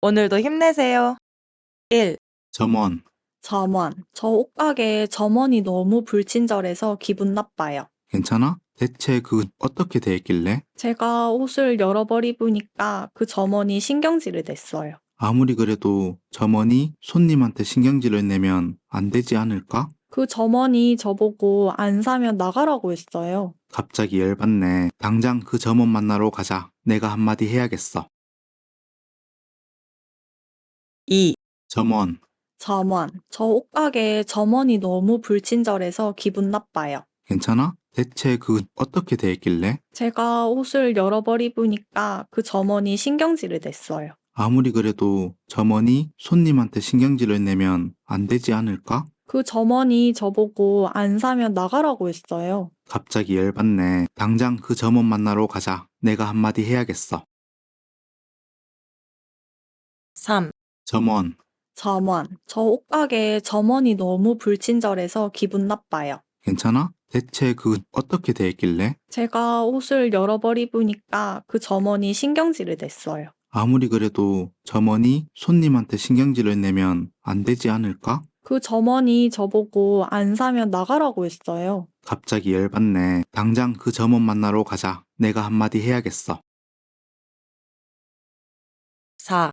오늘도 힘내세요. 1. 점원, 저 옷가게 점원이 너무 불친절해서 기분 나빠요. 괜찮아? 대체 어떻게 돼 있길래? 제가 옷을 여러 벌 입으니까 그 점원이 신경질을 냈어요. 아무리 그래도 점원이 손님한테 신경질을 내면 안 되지 않을까? 그 점원이 저보고 안 사면 나가라고 했어요. 갑자기 열받네. 당장 그 점원 만나러 가자. 내가 한마디 해야겠어. 2. 점원, 저 옷가게 점원이 너무 불친절해서 기분 나빠요. 괜찮아? 대체 어떻게 돼 있길래? 제가 옷을 여러 벌 입으니까 그 점원이 신경질을 냈어요. 아무리 그래도 점원이 손님한테 신경질을 내면 안 되지 않을까? 그 점원이 저보고 안 사면 나가라고 했어요. 갑자기 열받네. 당장 그 점원 만나러 가자. 내가 한마디 해야겠어. 3. 점원, 저 옷가게 점원이 너무 불친절해서 기분 나빠요. 괜찮아? 대체 어떻게 돼 있길래? 제가 옷을 여러 벌 입으니까 그 점원이 신경질을 냈어요. 아무리 그래도 점원이 손님한테 신경질을 내면 안 되지 않을까? 그 점원이 저보고 안 사면 나가라고 했어요. 갑자기 열받네. 당장 그 점원 만나러 가자. 내가 한마디 해야겠어. 4.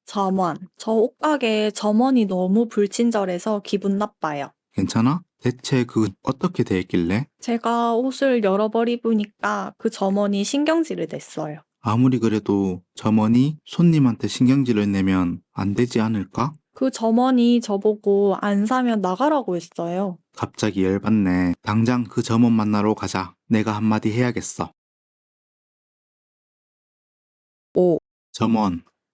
점원, 저 옷가게 점원이 너무 불친절해서 기분 나빠요. 괜찮아? 대체 어떻게 돼 있길래? 제가 옷을 여러 벌 입으니까 그 점원이 신경질을 냈어요. 아무리 그래도 점원이 손님한테 신경질을 내면 안 되지 않을까? 그 점원이 저보고 안 사면 나가라고 했어요. 갑자기 열받네. 당장 그 점원 만나러 가자. 내가 한마디 해야겠어. 5.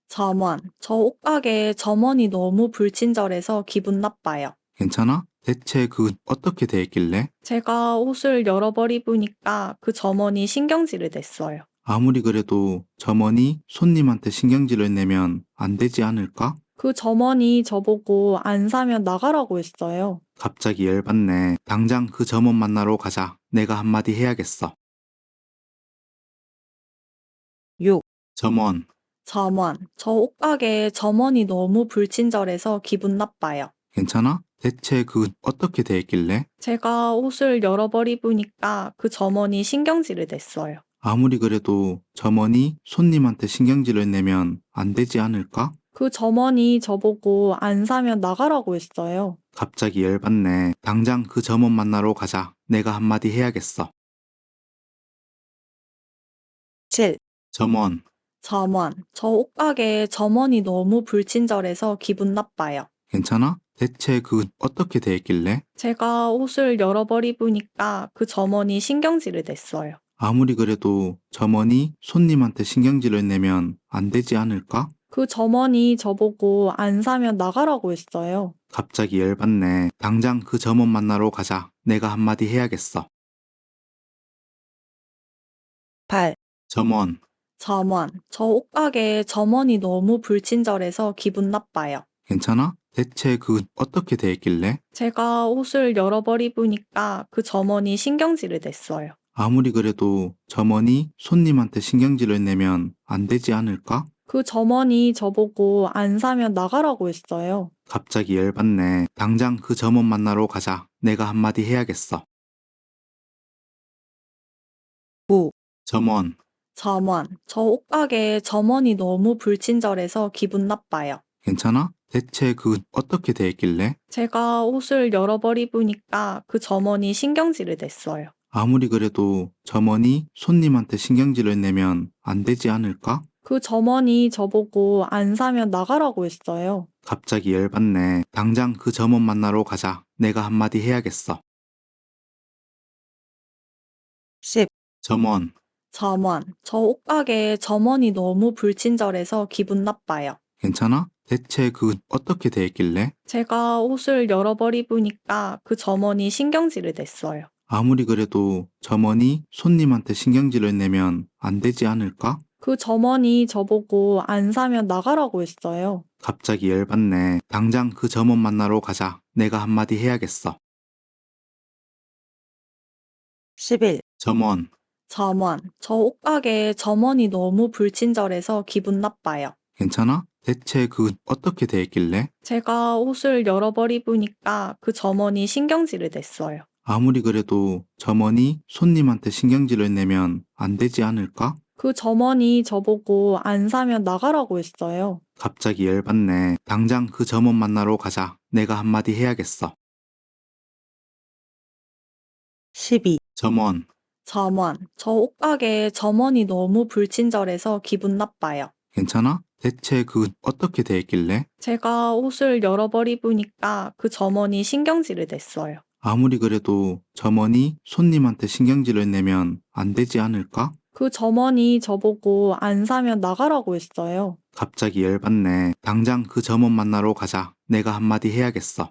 점원, 저 옷가게 점원이 너무 불친절해서 기분 나빠요. 괜찮아? 대체 어떻게 돼 있길래? 제가 옷을 여러 벌 입으니까 그 점원이 신경질을 냈어요. 아무리 그래도 점원이 손님한테 신경질을 내면 안 되지 않을까? 그 점원이 저보고 안 사면 나가라고 했어요. 갑자기 열받네. 당장 그 점원 만나러 가자. 내가 한마디 해야겠어. 6. 점원, 저 옷가게 점원이 너무 불친절해서 기분 나빠요. 괜찮아? 대체 어떻게 돼 있길래? 제가 옷을 여러 벌 입으니까 그 점원이 신경질을 냈어요. 아무리 그래도 점원이 손님한테 신경질을 내면 안 되지 않을까? 그 점원이 저보고 안 사면 나가라고 했어요. 갑자기 열받네. 당장 그 점원 만나러 가자. 내가 한마디 해야겠어. 7. 점원, 저 옷가게 점원이 너무 불친절해서 기분 나빠요. 괜찮아? 대체 어떻게 돼 있길래? 제가 옷을 여러 벌 입으니까 그 점원이 신경질을 냈어요. 아무리 그래도 점원이 손님한테 신경질을 내면 안 되지 않을까? 그 점원이 저보고 안 사면 나가라고 했어요. 갑자기 열받네. 당장 그 점원 만나러 가자. 내가 한마디 해야겠어. 8. 점원, 저 옷가게 점원이 너무 불친절해서 기분 나빠요. 괜찮아? 대체 어떻게 돼 있길래? 제가 옷을 여러 벌 입으니까 그 점원이 신경질을 냈어요. 아무리 그래도 점원이 손님한테 신경질을 내면 안 되지 않을까? 그 점원이 저보고 안 사면 나가라고 했어요. 갑자기 열받네. 당장 그 점원 만나러 가자. 내가 한마디 해야겠어. 9. 점원, 저 옷가게 점원이 너무 불친절해서 기분 나빠요. 괜찮아? 대체 어떻게 돼 있길래? 제가 옷을 여러 벌 입으니까 그 점원이 신경질을 냈어요. 아무리 그래도 점원이 손님한테 신경질을 내면 안 되지 않을까? 그 점원이 저보고 안 사면 나가라고 했어요. 갑자기 열받네. 당장 그 점원 만나러 가자. 내가 한마디 해야겠어. 10. 점원, 저 옷가게 점원이 너무 불친절해서 기분 나빠요. 괜찮아? 대체 어떻게 돼 있길래? 제가 옷을 여러 벌 입으니까 그 점원이 신경질을 냈어요. 아무리 그래도 점원이 손님한테 신경질을 내면 안 되지 않을까? 그 점원이 저보고 안 사면 나가라고 했어요. 갑자기 열받네. 당장 그 점원 만나러 가자. 내가 한마디 해야겠어. 11. 점원, 저 옷가게 점원이 너무 불친절해서 기분 나빠요. 괜찮아? 대체 어떻게 돼 있길래? 제가 옷을 여러 벌 입으니까 그 점원이 신경질을 냈어요. 아무리 그래도 점원이 손님한테 신경질을 내면 안 되지 않을까? 그 점원이 저보고 안 사면 나가라고 했어요. 갑자기 열받네. 당장 그 점원 만나러 가자. 내가 한마디 해야겠어. 12. 점원, 점원, 저 옷가게 점원이 너무 불친절해서 기분 나빠요. 괜찮아? 대체 어떻게 돼 있길래? 제가 옷을 여러 벌 입으니까 그 점원이 신경질을 냈어요. 아무리 그래도 점원이 손님한테 신경질을 내면 안 되지 않을까? 그 점원이 저보고 안 사면 나가라고 했어요. 갑자기 열받네. 당장 그 점원 만나러 가자. 내가 한마디 해야겠어.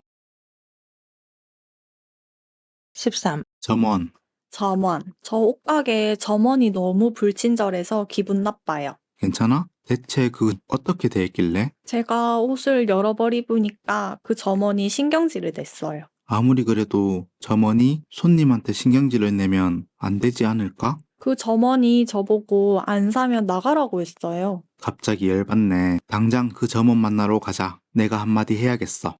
13. 점원, 점원, 저 옷가게 점원이 너무 불친절해서 기분 나빠요. 괜찮아? 대체 어떻게 돼 있길래? 제가 옷을 여러 벌 입으니까 그 점원이 신경질을 냈어요. 아무리 그래도 점원이 손님한테 신경질을 내면 안 되지 않을까? 그 점원이 저보고 안 사면 나가라고 했어요. 갑자기 열받네. 당장 그 점원 만나러 가자. 내가 한마디 해야겠어.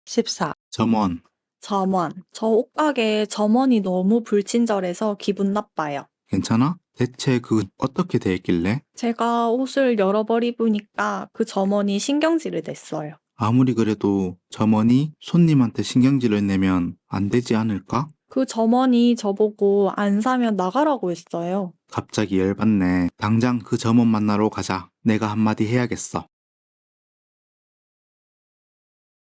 14. 점원, 점원, 저 옷가게 점원이 너무 불친절해서 기분 나빠요. 괜찮아? 대체 어떻게 돼 있길래? 제가 옷을 여러 벌 입으니까 그 점원이 신경질을 냈어요. 아무리 그래도 점원이 손님한테 신경질을 내면 안 되지 않을까? 그 점원이 저보고 안 사면 나가라고 했어요. 갑자기 열받네. 당장 그 점원 만나러 가자. 내가 한마디 해야겠어.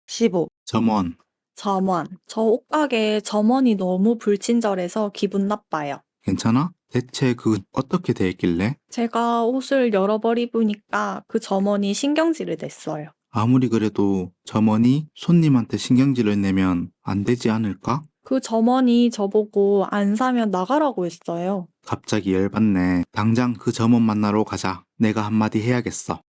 15. 점원, 점원, 저 옷가게 점원이 너무 불친절해서 기분 나빠요. 괜찮아? 대체 어떻게 돼 있길래? 제가 옷을 여러 벌 입으니까 그 점원이 신경질을 냈어요. 아무리 그래도 점원이 손님한테 신경질을 내면 안 되지 않을까? 그 점원이 저보고 안 사면 나가라고 했어요. 갑자기 열받네. 당장 그 점원 만나러 가자. 내가 한마디 해야겠어.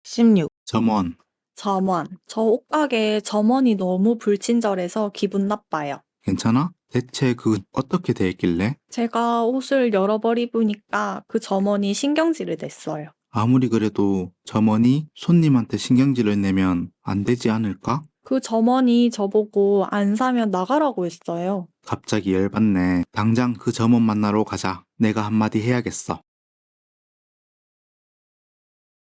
16. 점원, 점원, 저 옷가게 점원이 너무 불친절해서 기분 나빠요. 괜찮아? 대체 어떻게 돼 있길래? 제가 옷을 여러 벌 입으니까 그 점원이 신경질을 냈어요. 아무리 그래도 점원이 손님한테 신경질을 내면 안 되지 않을까? 그 점원이 저보고 안 사면 나가라고 했어요. 갑자기 열받네. 당장 그 점원 만나러 가자. 내가 한마디 해야겠어.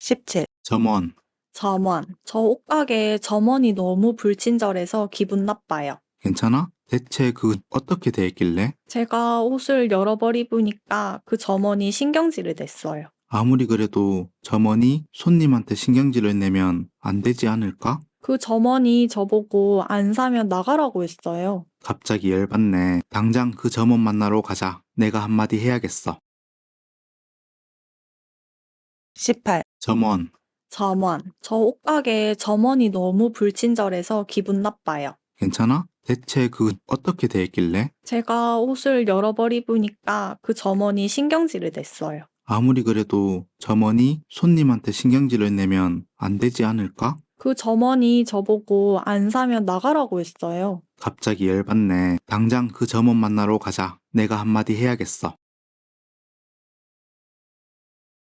17. 점원, 점원, 저 옷가게 점원이 너무 불친절해서 기분 나빠요. 괜찮아? 대체 어떻게 돼 있길래? 제가 옷을 여러 벌 입으니까 그 점원이 신경질을 냈어요. 아무리 그래도 점원이 손님한테 신경질을 내면 안 되지 않을까? 그 점원이 저보고 안 사면 나가라고 했어요. 갑자기 열받네. 당장 그 점원 만나러 가자. 내가 한마디 해야겠어. 18. 점원, 점원, 저 옷가게 점원이 너무 불친절해서 기분 나빠요. 괜찮아? 대체 어떻게 돼 있길래? 제가 옷을 여러 벌 입으니까 그 점원이 신경질을 냈어요. 아무리 그래도 점원이 손님한테 신경질을 내면 안 되지 않을까? 그 점원이 저보고 안 사면 나가라고 했어요. 갑자기 열받네. 당장 그 점원 만나러 가자. 내가 한마디 해야겠어.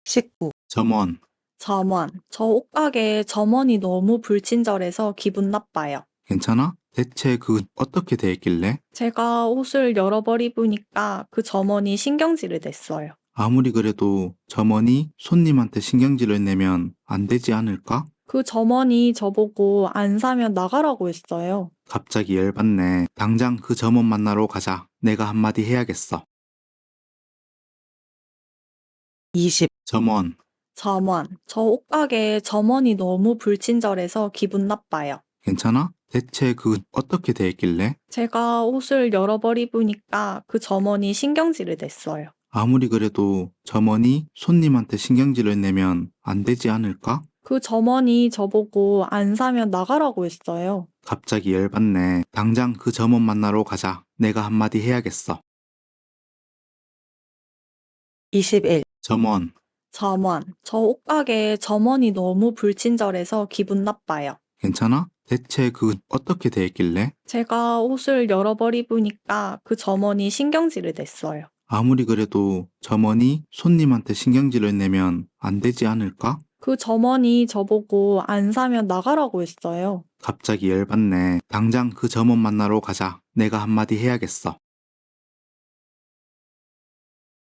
19. 점원, 점원, 저 옷가게 점원이 너무 불친절해서 기분 나빠요. 괜찮아? 대체 어떻게 돼 있길래? 제가 옷을 여러 벌 입으니까 그 점원이 신경질을 냈어요. 아무리 그래도 점원이 손님한테 신경질을 내면 안 되지 않을까? 그 점원이 저보고 안 사면 나가라고 했어요. 갑자기 열받네. 당장 그 점원 만나러 가자. 내가 한마디 해야겠어. 20. 점원, 점원, 저 옷가게 점원이 너무 불친절해서 기분 나빠요. 괜찮아? 대체 어떻게 돼 있길래? 제가 옷을 여러 벌 입으니까 그 점원이 신경질을 냈어요. 아무리 그래도 점원이 손님한테 신경질을 내면 안 되지 않을까? 그 점원이 저보고 안 사면 나가라고 했어요. 갑자기 열받네. 당장 그 점원 만나러 가자. 내가 한마디 해야겠어. 21. 점원, 점원, 저 옷가게 점원이 너무 불친절해서 기분 나빠요. 괜찮아? 대체 어떻게 돼 있길래? 제가 옷을 여러 벌 입으니까 그 점원이 신경질을 냈어요. 아무리 그래도 점원이 손님한테 신경질을 내면 안 되지 않을까? 그 점원이 저보고 안 사면 나가라고 했어요. 갑자기 열받네. 당장 그 점원 만나러 가자. 내가 한마디 해야겠어.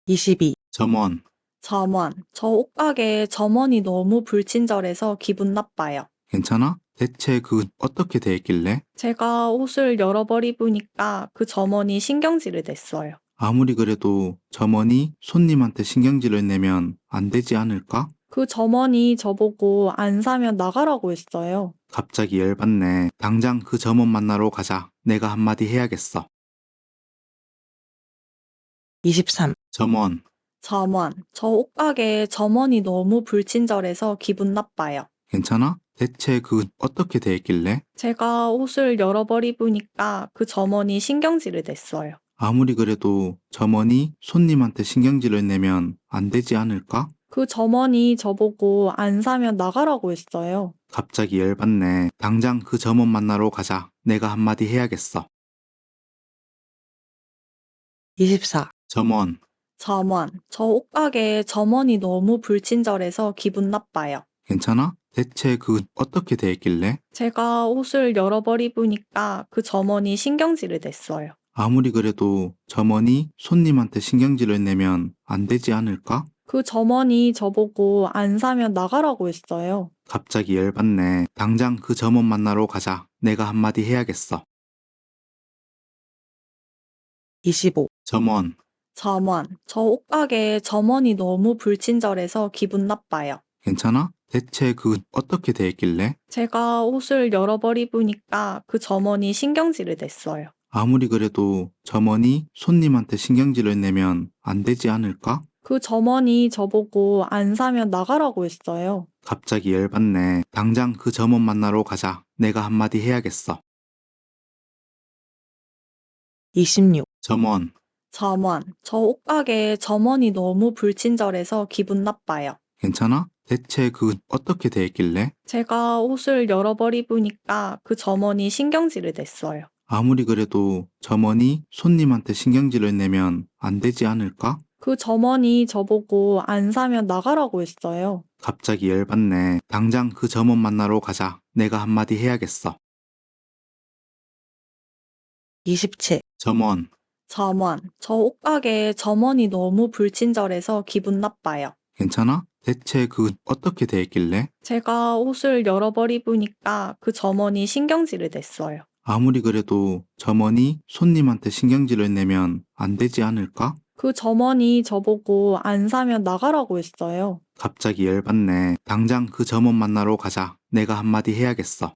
22. 점원, 점원, 저 옷가게 점원이 너무 불친절해서 기분 나빠요. 괜찮아? 대체 어떻게 돼 있길래? 제가 옷을 여러 벌 입으니까 그 점원이 신경질을 냈어요. 아무리 그래도 점원이 손님한테 신경질을 내면 안 되지 않을까? 그 점원이 저보고 안 사면 나가라고 했어요. 갑자기 열받네. 당장 그 점원 만나러 가자. 내가 한마디 해야겠어. 23. 점원, 점원, 저 옷가게 점원이 너무 불친절해서 기분 나빠요. 괜찮아? 대체 어떻게 돼 있길래? 제가 옷을 여러 벌 입으니까 그 점원이 신경질을 냈어요. 아무리 그래도 점원이 손님한테 신경질을 내면 안 되지 않을까? 그 점원이 저보고 안 사면 나가라고 했어요. 갑자기 열받네. 당장 그 점원 만나러 가자. 내가 한마디 해야겠어. 24. 점원, 점원, 저 옷가게 점원이 너무 불친절해서 기분 나빠요. 괜찮아? 대체 어떻게 돼 있길래? 제가 옷을 여러 벌 입으니까 그 점원이 신경질을 냈어요. 아무리 그래도 점원이 손님한테 신경질을 내면 안 되지 않을까? 그 점원이 저보고 안 사면 나가라고 했어요. 갑자기 열받네. 당장 그 점원 만나러 가자. 내가 한마디 해야겠어. 25. 점원, 점원, 저 옷가게 점원이 너무 불친절해서 기분 나빠요. 괜찮아? 대체 어떻게 돼 있길래? 제가 옷을 여러 벌 입으니까 그 점원이 신경질을 냈어요. 아무리 그래도 점원이 손님한테 신경질을 내면 안 되지 않을까? 그 점원이 저보고 안 사면 나가라고 했어요. 갑자기 열받네. 당장 그 점원 만나러 가자. 내가 한마디 해야겠어. 26. 점원, 점원, 저 옷가게 점원이 너무 불친절해서 기분 나빠요. 괜찮아? 대체 어떻게 돼 있길래? 제가 옷을 여러 벌 입으니까 그 점원이 신경질을 냈어요. 아무리 그래도 점원이 손님한테 신경질을 내면 안 되지 않을까? 그 점원이 저보고 안 사면 나가라고 했어요. 갑자기 열받네. 당장 그 점원 만나러 가자. 내가 한마디 해야겠어. 27. 점원, 점원, 저 옷가게 점원이 너무 불친절해서 기분 나빠요. 괜찮아? 대체 어떻게 돼 있길래? 제가 옷을 여러 벌 입으니까 그 점원이 신경질을 냈어요. 아무리 그래도 점원이 손님한테 신경질을 내면 안 되지 않을까? 그 점원이 저보고 안 사면 나가라고 했어요. 갑자기 열받네. 당장 그 점원 만나러 가자. 내가 한마디 해야겠어.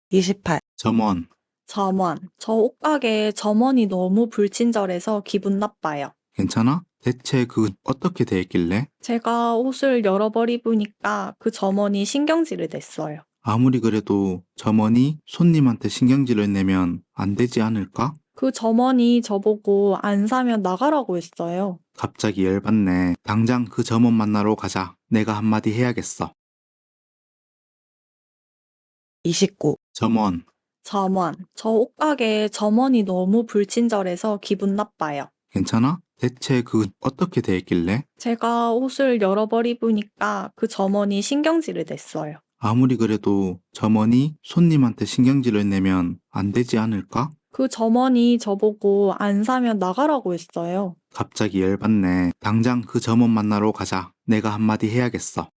28. 점원, 점원, 저 옷가게 점원이 너무 불친절해서 기분 나빠요. 괜찮아? 대체 어떻게 돼 있길래? 제가 옷을 여러 벌 입으니까 그 점원이 신경질을 냈어요. 아무리 그래도 점원이 손님한테 신경질을 내면 안 되지 않을까? 그 점원이 저보고 안 사면 나가라고 했어요. 갑자기 열받네. 당장 그 점원 만나러 가자. 내가 한마디 해야겠어. 29. 점원, 점원, 저 옷가게 점원이 너무 불친절해서 기분 나빠요. 괜찮아? 대체 어떻게 돼 있길래? 제가 옷을 여러 벌 입으니까 그 점원이 신경질을 냈어요. 아무리 그래도 점원이 손님한테 신경질을 내면 안 되지 않을까? 그 점원이 저보고 안 사면 나가라고 했어요. 갑자기 열받네. 당장 그 점원 만나러 가자. 내가 한마디 해야겠어.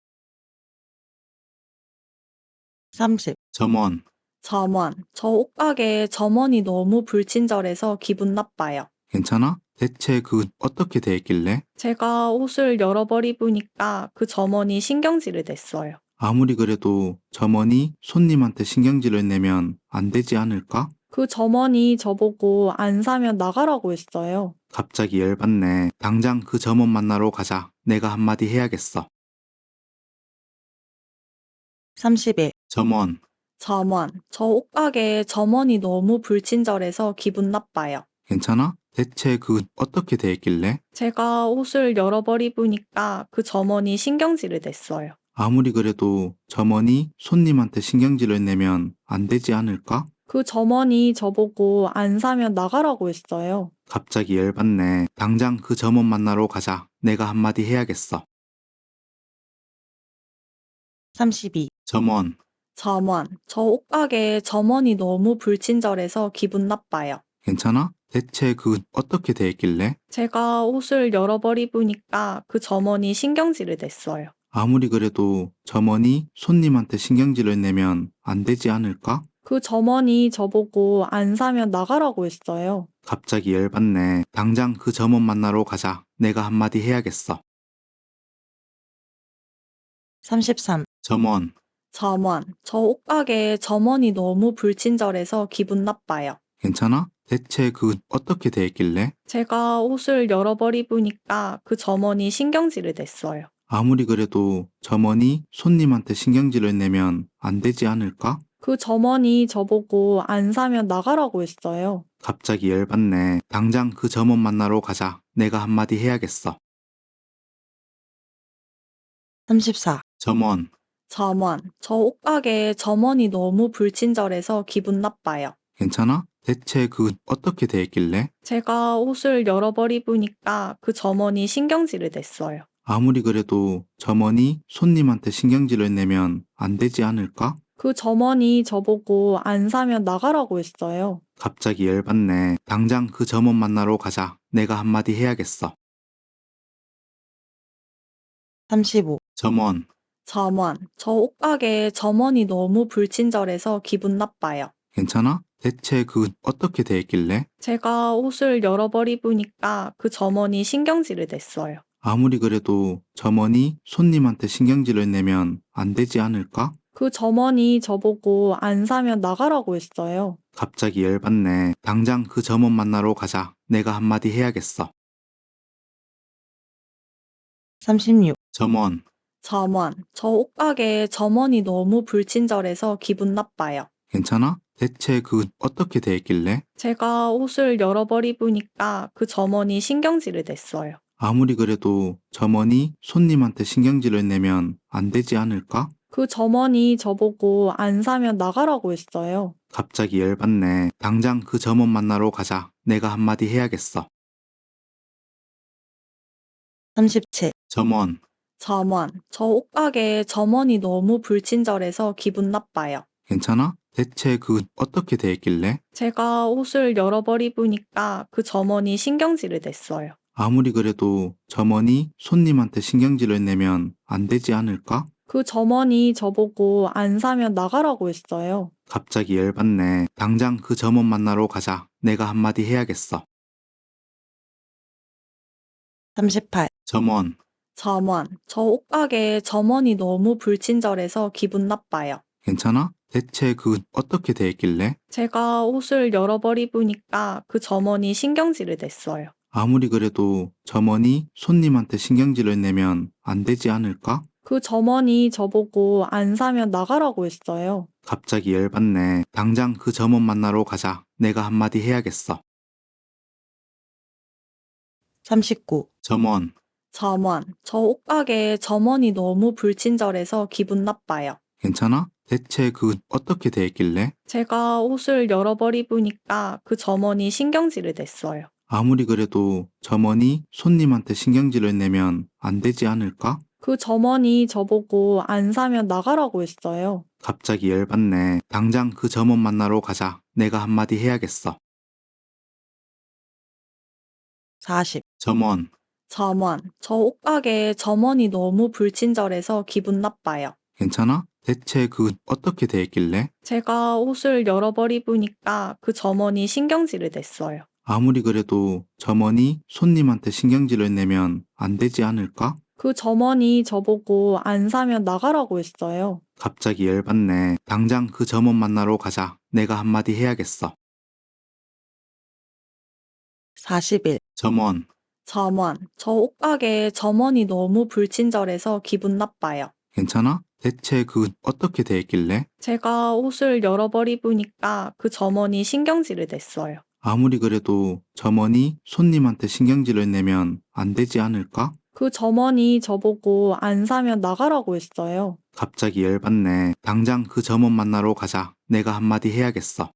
30. 점원, 점원, 저 옷가게 점원이 너무 불친절해서 기분 나빠요. 괜찮아? 대체 어떻게 돼 있길래? 제가 옷을 여러 벌 입으니까 그 점원이 신경질을 냈어요. 아무리 그래도 점원이 손님한테 신경질을 내면 안 되지 않을까? 그 점원이 저보고 안 사면 나가라고 했어요. 갑자기 열받네. 당장 그 점원 만나러 가자. 내가 한마디 해야겠어. 31. 점원, 점원, 저 옷가게 점원이 너무 불친절해서 기분 나빠요. 괜찮아? 대체 어떻게 돼 있길래? 제가 옷을 여러 벌 입으니까 그 점원이 신경질을 냈어요. 아무리 그래도 점원이 손님한테 신경질을 내면 안 되지 않을까? 그 점원이 저보고 안 사면 나가라고 했어요. 갑자기 열받네. 당장 그 점원 만나러 가자. 내가 한마디 해야겠어. 32. 점원, 점원, 저 옷가게 점원이 너무 불친절해서 기분 나빠요. 괜찮아? 대체 어떻게 돼 있길래? 제가 옷을 여러 벌 입으니까 그 점원이 신경질을 냈어요. 아무리 그래도 점원이 손님한테 신경질을 내면 안 되지 않을까? 그 점원이 저보고 안 사면 나가라고 했어요. 갑자기 열받네. 당장 그 점원 만나러 가자. 내가 한마디 해야겠어. 33. 점원, 점원, 저 옷가게 점원이 너무 불친절해서 기분 나빠요. 괜찮아? 대체 어떻게 돼 있길래? 제가 옷을 여러 벌 입으니까 그 점원이 신경질을 냈어요. 아무리 그래도 점원이 손님한테 신경질을 내면 안 되지 않을까? 그 점원이 저보고 안 사면 나가라고 했어요. 갑자기 열받네. 당장 그 점원 만나러 가자. 내가 한마디 해야겠어. 34. 점원, 점원, 저 옷가게 점원이 너무 불친절해서 기분 나빠요. 괜찮아? 대체 어떻게 돼 있길래? 제가 옷을 여러 벌 입으니까 그 점원이 신경질을 냈어요. 아무리 그래도 점원이 손님한테 신경질을 내면 안 되지 않을까? 그 점원이 저보고 안 사면 나가라고 했어요. 갑자기 열받네. 당장 그 점원 만나러 가자. 내가 한마디 해야겠어. 35. 점원, 점원, 저 옷가게 점원이 너무 불친절해서 기분 나빠요. 괜찮아? 대체 어떻게 돼 있길래? 제가 옷을 여러 벌 입으니까 그 점원이 신경질을 냈어요. 아무리 그래도 점원이 손님한테 신경질을 내면 안 되지 않을까? 그 점원이 저보고 안 사면 나가라고 했어요. 갑자기 열받네. 당장 그 점원 만나러 가자. 내가 한마디 해야겠어. 36. 점원, 점원, 저 옷가게 점원이 너무 불친절해서 기분 나빠요. 괜찮아? 대체 어떻게 돼 있길래? 제가 옷을 여러 벌 입으니까 그 점원이 신경질을 냈어요. 아무리 그래도 점원이 손님한테 신경질을 내면 안 되지 않을까? 그 점원이 저보고 안 사면 나가라고 했어요. 갑자기 열받네. 당장 그 점원 만나러 가자. 내가 한마디 해야겠어. 37. 점원, 점원, 저 옷가게 점원이 너무 불친절해서 기분 나빠요. 괜찮아? 대체 어떻게 돼 있길래? 제가 옷을 여러 벌 입으니까 그 점원이 신경질을 냈어요. 아무리 그래도 점원이 손님한테 신경질을 내면 안 되지 않을까? 그 점원이 저보고 안 사면 나가라고 했어요. 갑자기 열받네. 당장 그 점원 만나러 가자. 내가 한마디 해야겠어. 38. 점원, 점원, 저 옷가게 점원이 너무 불친절해서 기분 나빠요. 괜찮아? 대체 어떻게 돼 있길래? 제가 옷을 여러 벌 입으니까 그 점원이 신경질을 냈어요. 아무리 그래도 점원이 손님한테 신경질을 내면 안 되지 않을까? 그 점원이 저보고 안 사면 나가라고 했어요. 갑자기 열받네. 당장 그 점원 만나러 가자. 내가 한마디 해야겠어. 39. 점원, 점원, 저 옷가게 점원이 너무 불친절해서 기분 나빠요. 괜찮아? 대체 어떻게 돼 있길래? 제가 옷을 여러 벌 입으니까 그 점원이 신경질을 냈어요. 아무리 그래도 점원이 손님한테 신경질을 내면 안 되지 않을까? 그 점원이 저보고 안 사면 나가라고 했어요. 갑자기 열받네. 당장 그 점원 만나러 가자. 내가 한마디 해야겠어. 40. 점원, 점원, 저 옷가게 점원이 너무 불친절해서 기분 나빠요. 괜찮아? 대체 어떻게 돼 있길래? 제가 옷을 여러 벌 입으니까 그 점원이 신경질을 냈어요. 아무리 그래도 점원이 손님한테 신경질을 내면 안 되지 않을까? 그 점원이 저보고 안 사면 나가라고 했어요. 갑자기 열받네. 당장 그 점원 만나러 가자. 내가 한마디 해야겠어. 41. 점원, 점원, 저 옷가게 점원이 너무 불친절해서 기분 나빠요. 괜찮아? 대체 어떻게 돼 있길래? 제가 옷을 여러 벌 입으니까 그 점원이 신경질을 냈어요. 아무리 그래도 점원이 손님한테 신경질을 내면 안 되지 않을까? 그 점원이 저보고 안 사면 나가라고 했어요. 갑자기 열받네. 당장 그 점원 만나러 가자. 내가 한마디 해야겠어.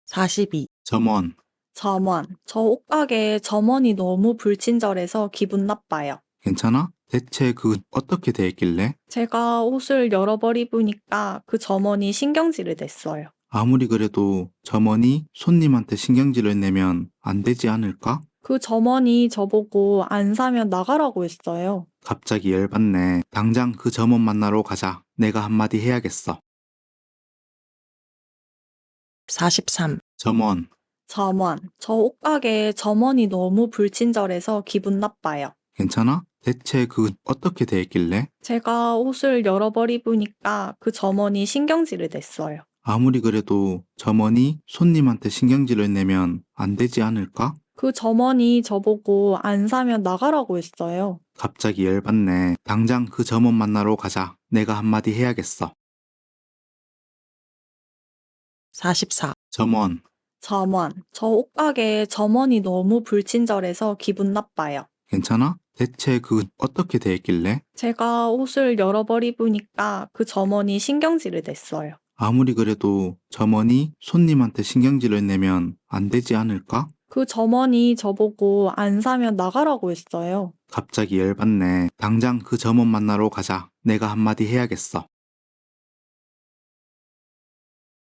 42. 점원, 점원. 저 옷가게 점원이 너무 불친절해서 기분 나빠요. 괜찮아? 대체 어떻게 돼 있길래? 제가 옷을 여러 벌 입으니까 그 점원이 신경질을 냈어요. 아무리 그래도 점원이 손님한테 신경질을 내면 안 되지 않을까? 그 점원이 저보고 안 사면 나가라고 했어요. 갑자기 열받네. 당장 그 점원 만나러 가자. 내가 한마디 해야겠어. 43. 점원, 점원. 저 옷가게 점원이 너무 불친절해서 기분 나빠요. 괜찮아? 대체 어떻게 돼 있길래? 제가 옷을 여러 벌 입으니까 그 점원이 신경질을 냈어요. 아무리 그래도 점원이 손님한테 신경질을 내면 안 되지 않을까? 그 점원이 저보고 안 사면 나가라고 했어요. 갑자기 열받네. 당장 그 점원 만나러 가자. 내가 한마디 해야겠어. 44. 점원, 점원. 저 옷가게 점원이 너무 불친절해서 기분 나빠요. 괜찮아? 대체 어떻게 돼 있길래? 제가 옷을 여러 벌 입으니까 그 점원이 신경질을 냈어요. 아무리 그래도 점원이 손님한테 신경질을 내면 안 되지 않을까? 그 점원이 저보고 안 사면 나가라고 했어요. 갑자기 열받네. 당장 그 점원 만나러 가자. 내가 한마디 해야겠어.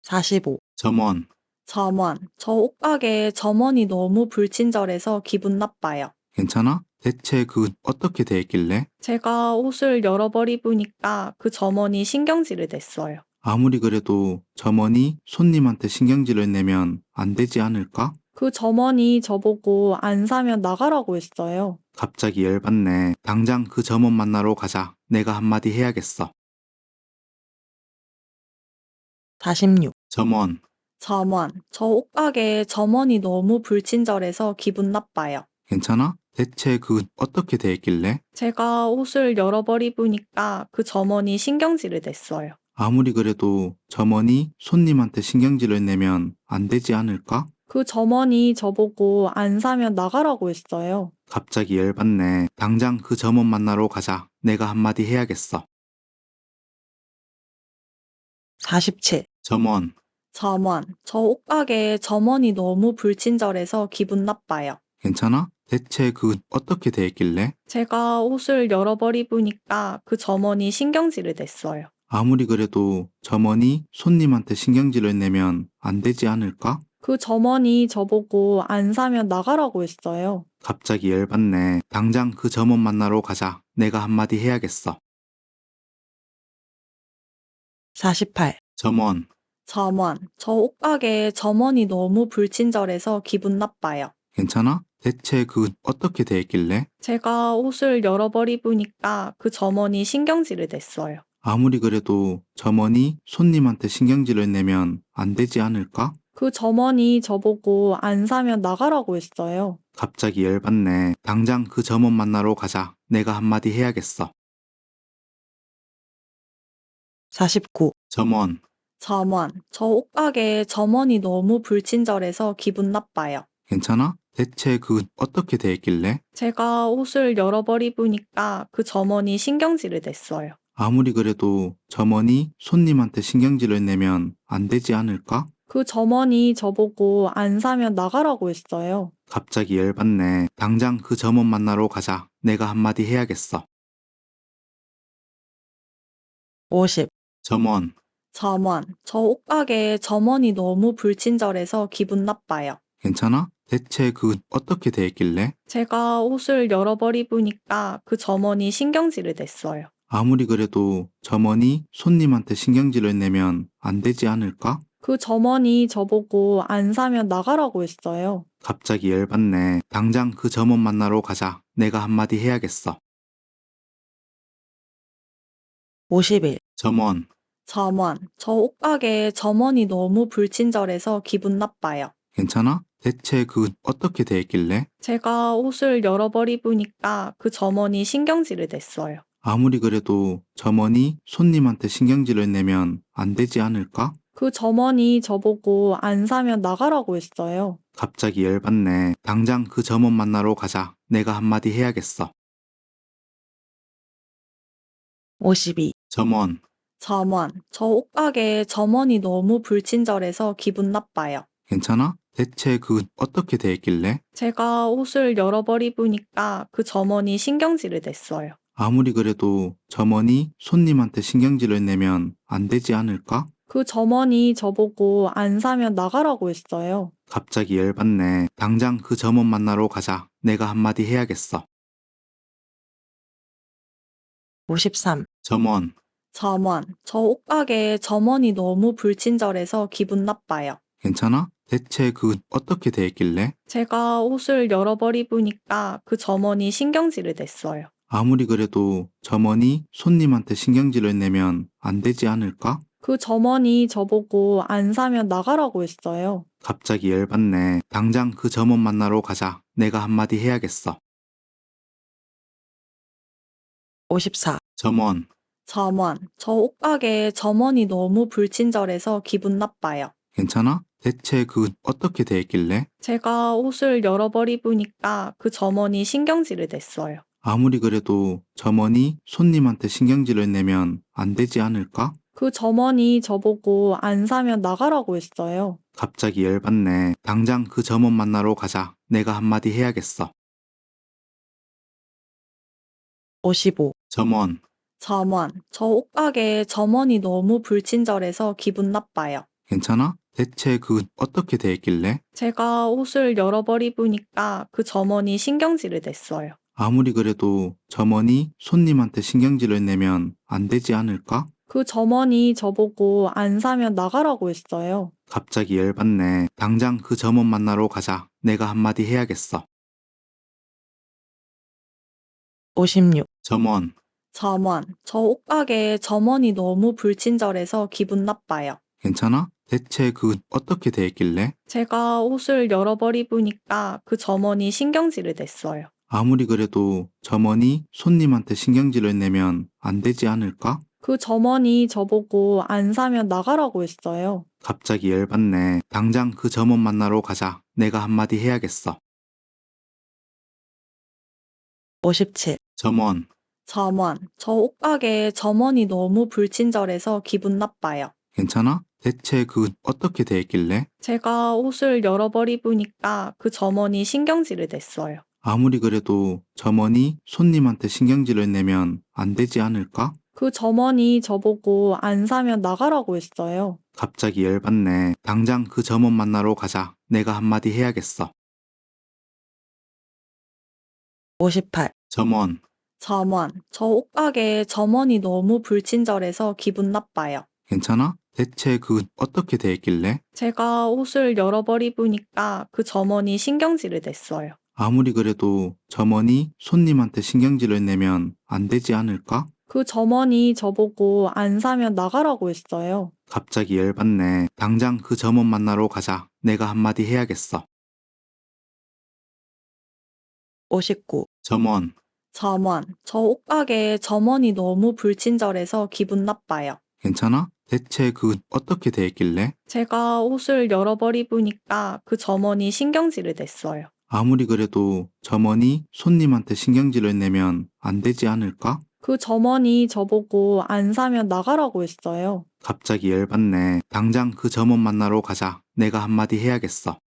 45. 점원, 점원. 저 옷가게 점원이 너무 불친절해서 기분 나빠요. 괜찮아? 대체 어떻게 돼 있길래? 제가 옷을 여러 벌 입으니까 그 점원이 신경질을 냈어요. 아무리 그래도 점원이 손님한테 신경질을 내면 안 되지 않을까? 그 점원이 저보고 안 사면 나가라고 했어요. 갑자기 열받네. 당장 그 점원 만나러 가자. 내가 한마디 해야겠어. 46. 점원, 점원. 저 옷가게 점원이 너무 불친절해서 기분 나빠요. 괜찮아? 대체 어떻게 돼 있길래? 제가 옷을 여러 벌 입으니까 그 점원이 신경질을 냈어요. 아무리 그래도 점원이 손님한테 신경질을 내면 안 되지 않을까? 그 점원이 저보고 안 사면 나가라고 했어요. 갑자기 열받네. 당장 그 점원 만나러 가자. 내가 한마디 해야겠어. 47. 점원, 점원. 저 옷가게 점원이 너무 불친절해서 기분 나빠요. 괜찮아? 대체 어떻게 돼 있길래? 제가 옷을 여러 벌 입으니까 그 점원이 신경질을 냈어요. 아무리 그래도 점원이 손님한테 신경질을 내면 안 되지 않을까? 그 점원이 저보고 안 사면 나가라고 했어요. 갑자기 열받네. 당장 그 점원 만나러 가자. 내가 한마디 해야겠어. 48. 점원, 점원. 저 옷가게 점원이 너무 불친절해서 기분 나빠요. 괜찮아? 대체 어떻게 돼 있길래? 제가 옷을 여러 벌 입으니까 그 점원이 신경질을 냈어요. 아무리 그래도 점원이 손님한테 신경질을 내면 안 되지 않을까? 그 점원이 저보고 안 사면 나가라고 했어요. 갑자기 열받네. 당장 그 점원 만나러 가자. 내가 한마디 해야겠어. 49. 점원, 점원. 저 옷가게 점원이 너무 불친절해서 기분 나빠요. 괜찮아? 대체 어떻게 돼 있길래? 제가 옷을 여러 벌 입으니까 그 점원이 신경질을 냈어요. 아무리 그래도 점원이 손님한테 신경질을 내면 안 되지 않을까? 그 점원이 저보고 안 사면 나가라고 했어요. 갑자기 열받네. 당장 그 점원 만나러 가자. 내가 한마디 해야겠어. 50. 점원, 점원. 저 옷가게 점원이 너무 불친절해서 기분 나빠요. 괜찮아? 대체 어떻게 돼 있길래? 제가 옷을 여러 벌 입으니까 그 점원이 신경질을 냈어요. 아무리 그래도 점원이 손님한테 신경질을 내면 안 되지 않을까? 그 점원이 저보고 안 사면 나가라고 했어요. 갑자기 열받네. 당장 그 점원 만나러 가자. 내가 한마디 해야겠어. 51. 점원, 점원. 저 옷가게 점원이 너무 불친절해서 기분 나빠요. 괜찮아? 대체 어떻게 돼 있길래? 제가 옷을 여러 벌 입으니까 그 점원이 신경질을 냈어요. 아무리 그래도 점원이 손님한테 신경질을 내면 안 되지 않을까? 그 점원이 저보고 안 사면 나가라고 했어요. 갑자기 열받네. 당장 그 점원 만나러 가자. 내가 한마디 해야겠어. 52. 점원, 점원. 저 옷가게 점원이 너무 불친절해서 기분 나빠요. 괜찮아? 대체 어떻게 돼 있길래? 제가 옷을 여러 벌 입으니까 그 점원이 신경질을 냈어요. 아무리 그래도 점원이 손님한테 신경질을 내면 안 되지 않을까? 그 점원이 저보고 안 사면 나가라고 했어요. 갑자기 열받네. 당장 그 점원 만나러 가자. 내가 한마디 해야겠어. 53. 점원, 점원, 저 옷가게에 점원이 너무 불친절해서 기분 나빠요. 괜찮아? 대체 어떻게 돼 있길래? 제가 옷을 여러 벌 입으니까 그 점원이 신경질을 냈어요. 아무리 그래도 점원이 손님한테 신경질을 내면 안 되지 않을까? 그 점원이 저보고 안 사면 나가라고 했어요. 갑자기 열받네. 당장 그 점원 만나러 가자. 내가 한마디 해야겠어. 54. 점원, 점원, 저 옷가게에 점원이 너무 불친절해서 기분 나빠요. 괜찮아? 대체 어떻게 돼 있길래? 제가 옷을 여러 벌 입으니까 그 점원이 신경질을 냈어요. 아무리 그래도 점원이 손님한테 신경질을 내면 안 되지 않을까? 그 점원이 저보고 안 사면 나가라고 했어요. 갑자기 열받네. 당장 그 점원 만나러 가자. 내가 한마디 해야겠어. 55. 점원, 점원, 저 옷가게에 점원이 너무 불친절해서 기분 나빠요. 괜찮아? 대체 어떻게 돼 있길래? 제가 옷을 여러 벌 입으니까 그 점원이 신경질을 냈어요. 아무리 그래도 점원이 손님한테 신경질을 내면 안 되지 않을까? 그 점원이 저보고 안 사면 나가라고 했어요. 갑자기 열받네. 당장 그 점원 만나러 가자. 내가 한마디 해야겠어. 56. 점원, 점원, 저 옷가게에 점원이 너무 불친절해서 기분 나빠요. 괜찮아? 대체 어떻게 돼 있길래? 제가 옷을 여러 벌 입으니까 그 점원이 신경질을 냈어요. 아무리 그래도 점원이 손님한테 신경질을 내면 안 되지 않을까? 그 점원이 저보고 안 사면 나가라고 했어요. 갑자기 열받네. 당장 그 점원 만나러 가자. 내가 한마디 해야겠어. 57. 점원, 점원, 저 옷가게에 점원이 너무 불친절해서 기분 나빠요. 괜찮아? 대체 어떻게 돼 있길래? 제가 옷을 여러 벌 입으니까 그 점원이 신경질을 냈어요. 아무리 그래도 점원이 손님한테 신경질을 내면 안 되지 않을까? 그 점원이 저보고 안 사면 나가라고 했어요. 갑자기 열받네. 당장 그 점원 만나러 가자. 내가 한마디 해야겠어. 58. 점원, 점원, 저 옷가게에 점원이 너무 불친절해서 기분 나빠요. 괜찮아? 대체 어떻게 돼 있길래? 제가 옷을 여러 벌 입으니까 그 점원이 신경질을 냈어요. 아무리 그래도 점원이 손님한테 신경질을 내면 안 되지 않을까? 그 점원이 저보고 안 사면 나가라고 했어요. 갑자기 열받네. 당장 그 점원 만나러 가자. 내가 한마디 해야겠어. 59. 점원, 점원, 저 옷가게에 점원이 너무 불친절해서 기분 나빠요. 괜찮아? 대체 어떻게 돼 있길래? 제가 옷을 여러 벌 입으니까 그 점원이 신경질을 냈어요. 아무리 그래도 점원이 손님한테 신경질을 내면 안 되지 않을까? 그 점원이 저보고 안 사면 나가라고 했어요. 갑자기 열받네. 당장 그 점원 만나러 가자. 내가 한마디 해야겠어.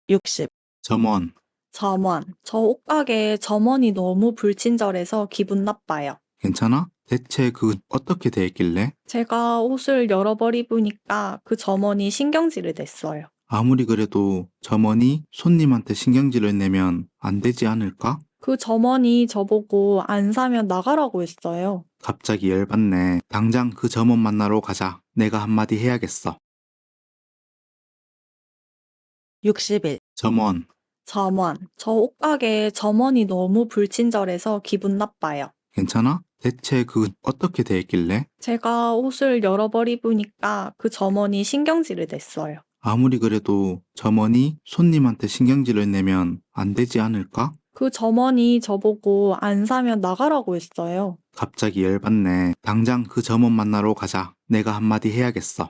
60. 점원, 점원, 저 옷가게에 점원이 너무 불친절해서 기분 나빠요. 괜찮아? 대체 어떻게 돼 있길래? 제가 옷을 여러 벌 입으니까 그 점원이 신경질을 냈어요. 아무리 그래도 점원이 손님한테 신경질을 내면 안 되지 않을까? 그 점원이 저보고 안 사면 나가라고 했어요. 갑자기 열받네. 당장 그 점원 만나러 가자. 내가 한마디 해야겠어. 61. 점원, 점원, 저 옷가게에 점원이 너무 불친절해서 기분 나빠요. 괜찮아? 대체 어떻게 돼 있길래? 제가 옷을 여러 벌 입으니까 그 점원이 신경질을 냈어요. 아무리 그래도 점원이 손님한테 신경질을 내면 안 되지 않을까? 그 점원이 저보고 안 사면 나가라고 했어요. 갑자기 열받네. 당장 그 점원 만나러 가자. 내가 한마디 해야겠어.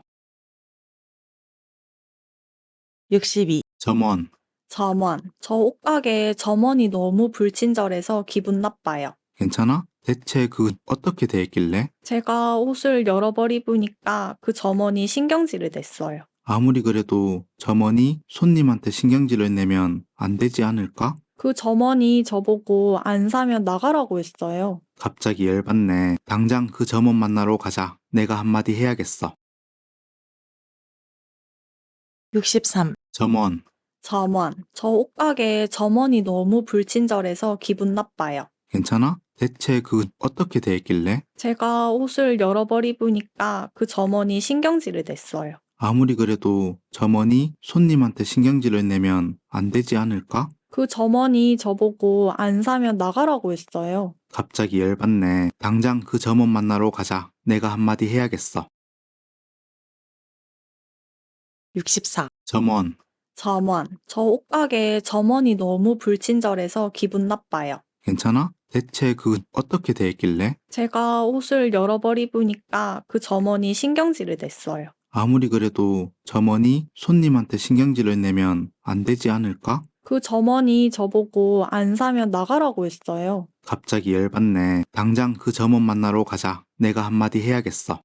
62. 점원, 점원, 저 옷가게에 점원이 너무 불친절해서 기분 나빠요. 괜찮아? 대체 그 어떻게 돼 있길래? 제가 옷을 열어버리니까 그 점원이 신경질을 냈어요. 아무리 그래도 점원이 손님한테 신경질을 내면 안 되지 않을까? 그 점원이 저보고 안 사면 나가라고 했어요. 갑자기 열받네. 당장 그 점원 만나러 가자. 내가 한마디 해야겠어. 63. 점원, 점원, 저 옷가게에 점원이 너무 불친절해서 기분 나빠요. 괜찮아? 대체 그 어떻게 돼 있길래? 제가 옷을 열어버리니까 그 점원이 신경질을 냈어요. 아무리 그래도 점원이 손님한테 신경질을 내면 안 되지 않을까? 그 점원이 저보고 안 사면 나가라고 했어요. 갑자기 열받네. 당장 그 점원 만나러 가자. 내가 한마디 해야겠어. 64. 점원, 점원, 저 옷가게에 점원이 너무 불친절해서 기분 나빠요. 괜찮아? 대체 그 어떻게 돼 있길래? 제가 옷을 열어버리니까 그 점원이 신경질을 냈어요. 아무리 그래도 점원이 손님한테 신경질을 내면 안 되지 않을까? 그 점원이 저보고 안 사면 나가라고 했어요. 갑자기 열받네. 당장 그 점원 만나러 가자. 내가 한마디 해야겠어.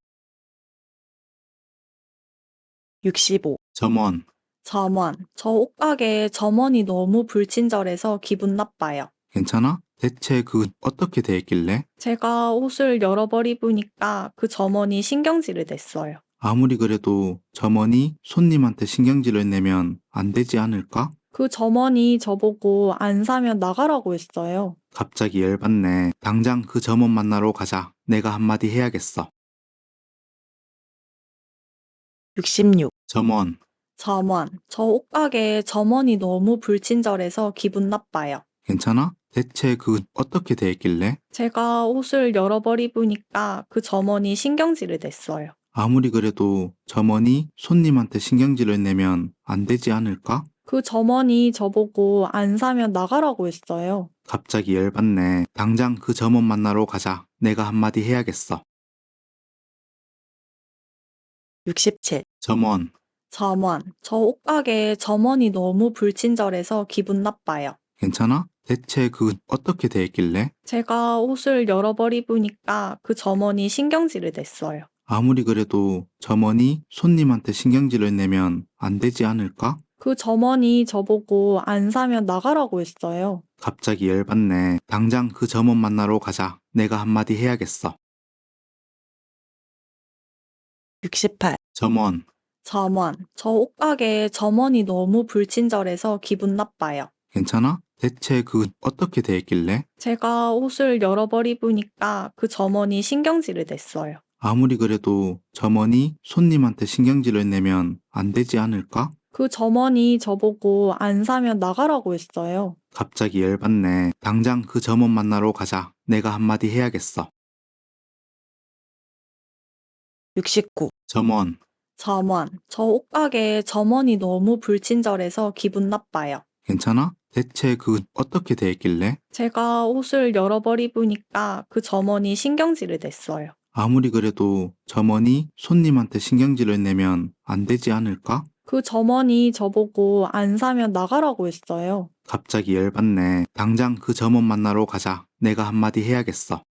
65. 점원, 점원, 저 옷가게에 점원이 너무 불친절해서 기분 나빠요. 괜찮아? 대체 그 어떻게 돼 있길래? 제가 옷을 열어버리니까 그 점원이 신경질을 냈어요. 아무리 그래도 점원이 손님한테 신경질을 내면 안 되지 않을까? 그 점원이 저보고 안 사면 나가라고 했어요. 갑자기 열받네. 당장 그 점원 만나러 가자. 내가 한마디 해야겠어. 66. 점원, 점원, 저 옷가게에 점원이 너무 불친절해서 기분 나빠요. 괜찮아? 대체 그 어떻게 돼 있길래? 제가 옷을 열어버리니까 그 점원이 신경질을 냈어요. 아무리 그래도 점원이 손님한테 신경질을 내면 안 되지 않을까? 그 점원이 저보고 안 사면 나가라고 했어요. 갑자기 열받네. 당장 그 점원 만나러 가자. 내가 한마디 해야겠어. 67. 점원, 점원, 저 옷가게에 점원이 너무 불친절해서 기분 나빠요. 괜찮아? 대체 그 어떻게 돼 있길래? 제가 옷을 열어버리니까 그 점원이 신경질을 냈어요. 아무리 그래도 점원이 손님한테 신경질을 내면 안 되지 않을까? 그 점원이 저보고 안 사면 나가라고 했어요. 갑자기 열받네. 당장 그 점원 만나러 가자. 내가 한마디 해야겠어. 68. 점원, 점원, 저 옷가게에 점원이 너무 불친절해서 기분 나빠요. 괜찮아? 대체 그 어떻게 돼 있길래? 제가 옷을 열어버리니까 그 점원이 신경질을 냈어요. 아무리 그래도 점원이 손님한테 신경질을 내면 안 되지 않을까? 그 점원이 저보고 안 사면 나가라고 했어요. 갑자기 열받네. 당장 그 점원 만나러 가자. 내가 한마디 해야겠어. 69. 점원, 점원, 저 옷가게에 점원이 너무 불친절해서 기분 나빠요. 괜찮아? 대체 그 어떻게 돼 있길래? 제가 옷을 열어버리니까 그 점원이 신경질을 냈어요. 아무리 그래도 점원이 손님한테 신경질을 내면 안 되지 않을까? 그 점원이 저보고 안 사면 나가라고 했어요. 갑자기 열받네. 당장 그 점원 만나러 가자. 내가 한마디 해야겠어.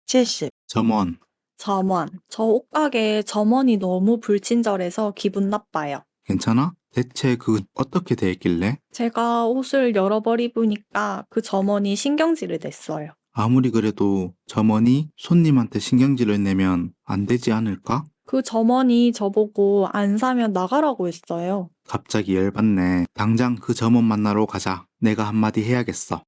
70. 점원, 점원, 저 옷가게에 점원이 너무 불친절해서 기분 나빠요. 괜찮아? 대체 그 어떻게 돼 있길래? 제가 옷을 열어버리니까 그 점원이 신경질을 냈어요. 아무리 그래도 점원이 손님한테 신경질을 내면 안 되지 않을까? 그 점원이 저보고 안 사면 나가라고 했어요. 갑자기 열받네. 당장 그 점원 만나러 가자. 내가 한마디 해야겠어.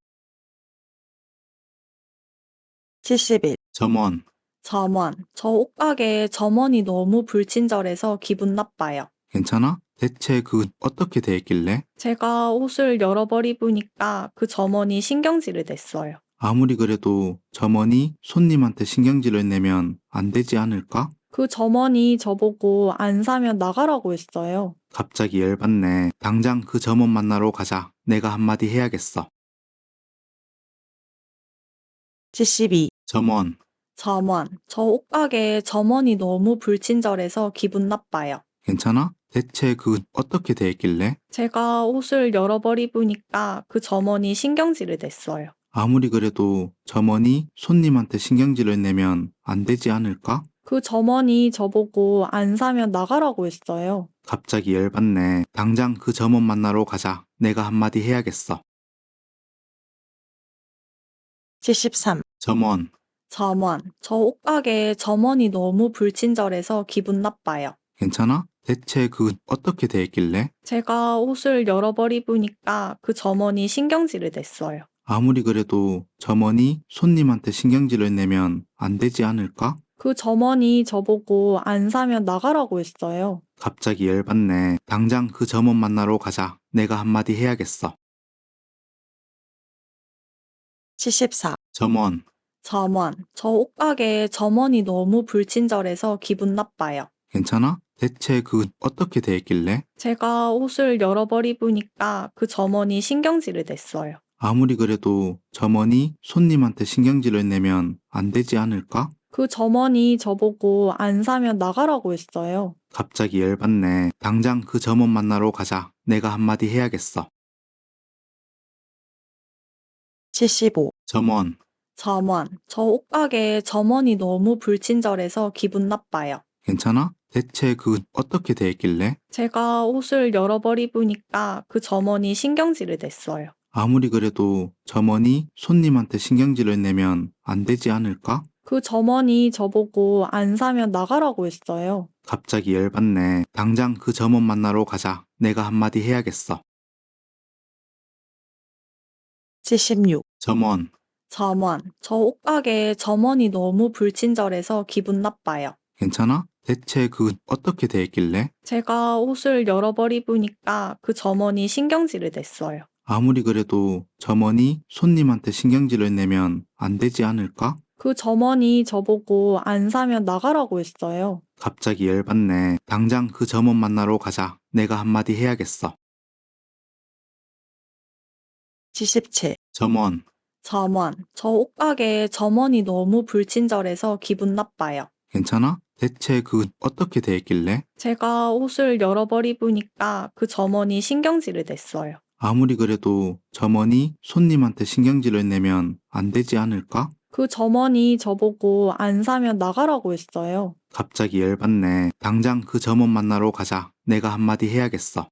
71. 점원, 점원, 저 옷가게에 점원이 너무 불친절해서 기분 나빠요. 괜찮아? 대체 그 어떻게 돼 있길래? 제가 옷을 열어버리니까 그 점원이 신경질을 냈어요. 아무리 그래도 점원이 손님한테 신경질을 내면 안 되지 않을까? 그 점원이 저보고 안 사면 나가라고 했어요. 갑자기 열받네. 당장 그 점원 만나러 가자. 내가 한마디 해야겠어. 72. 점원, 점원, 저 옷가게에 점원이 너무 불친절해서 기분 나빠요. 괜찮아? 대체 그 어떻게 돼 있길래? 제가 옷을 열어버리니까 그 점원이 신경질을 냈어요. 아무리 그래도 점원이 손님한테 신경질을 내면 안 되지 않을까? 그 점원이 저보고 안 사면 나가라고 했어요. 갑자기 열받네. 당장 그 점원 만나러 가자. 내가 한마디 해야겠어. 73. 점원, 점원, 저 옷가게 점원이 너무 불친절해서 기분 나빠요. 괜찮아? 대체 어떻게 됐길래? 제가 옷을 여러 벌 입으니까 그 점원이 신경질을 냈어요. 아무리 그래도 점원이 손님한테 신경질을 내면 안 되지 않을까? 그 점원이 저보고 안 사면 나가라고 했어요. 갑자기 열받네. 당장 그 점원 만나러 가자. 내가 한마디 해야겠어. 74. 점원, 점원, 저 옷가게 점원이 너무 불친절해서 기분 나빠요. 괜찮아? 대체 어떻게 됐길래? 제가 옷을 여러 벌 입으니까 그 점원이 신경질을 냈어요. 아무리 그래도 점원이 손님한테 신경질을 내면 안 되지 않을까? 그 점원이 저보고 안 사면 나가라고 했어요. 갑자기 열받네. 당장 그 점원 만나러 가자. 내가 한마디 해야겠어. 75. 점원, 점원, 저 옷가게 점원이 너무 불친절해서 기분 나빠요. 괜찮아? 대체 어떻게 됐길래? 제가 옷을 여러 벌 입으니까 그 점원이 신경질을 냈어요. 아무리 그래도 점원이 손님한테 신경질을 내면 안 되지 않을까? 그 점원이 저보고 안 사면 나가라고 했어요. 갑자기 열받네. 당장 그 점원 만나러 가자. 내가 한마디 해야겠어. 76. 점원, 점원, 저 옷가게 점원이 너무 불친절해서 기분 나빠요. 괜찮아? 대체 어떻게 됐길래? 제가 옷을 여러 벌 입으니까 그 점원이 신경질을 냈어요. 아무리 그래도 점원이 손님한테 신경질을 내면 안 되지 않을까? 그 점원이 저보고 안 사면 나가라고 했어요. 갑자기 열받네. 당장 그 점원 만나러 가자. 내가 한마디 해야겠어. 77. 점원, 점원, 저 옷가게 점원이 너무 불친절해서 기분 나빠요. 괜찮아? 대체 어떻게 됐길래? 제가 옷을 여러 벌 입으니까 그 점원이 신경질을 냈어요. 아무리 그래도 점원이 손님한테 신경질을 내면 안 되지 않을까? 그 점원이 저보고 안 사면 나가라고 했어요. 갑자기 열받네. 당장 그 점원 만나러 가자. 내가 한마디 해야겠어.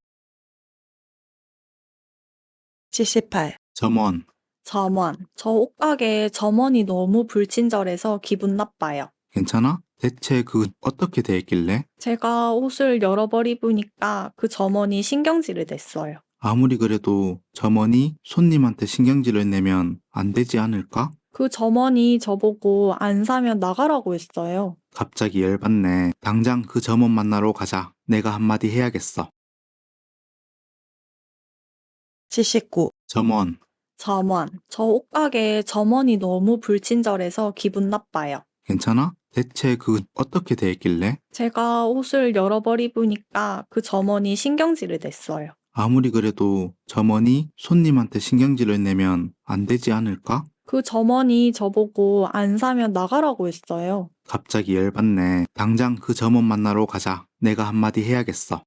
78. 점원, 점원, 저 옷가게 점원이 너무 불친절해서 기분 나빠요. 괜찮아? 대체 어떻게 됐길래? 제가 옷을 여러 벌 입으니까 그 점원이 신경질을 냈어요. 아무리 그래도 점원이 손님한테 신경질을 내면 안 되지 않을까? 그 점원이 저보고 안 사면 나가라고 했어요. 갑자기 열받네. 당장 그 점원 만나러 가자. 내가 한마디 해야겠어. 79. 점원, 점원, 저 옷가게 점원이 너무 불친절해서 기분 나빠요. 괜찮아? 대체 어떻게 됐길래? 제가 옷을 여러 벌 입으니까 그 점원이 신경질을 냈어요. 아무리 그래도 점원이 손님한테 신경질을 내면 안 되지 않을까? 그 점원이 저보고 안 사면 나가라고 했어요. 갑자기 열받네. 당장 그 점원 만나러 가자. 내가 한마디 해야겠어.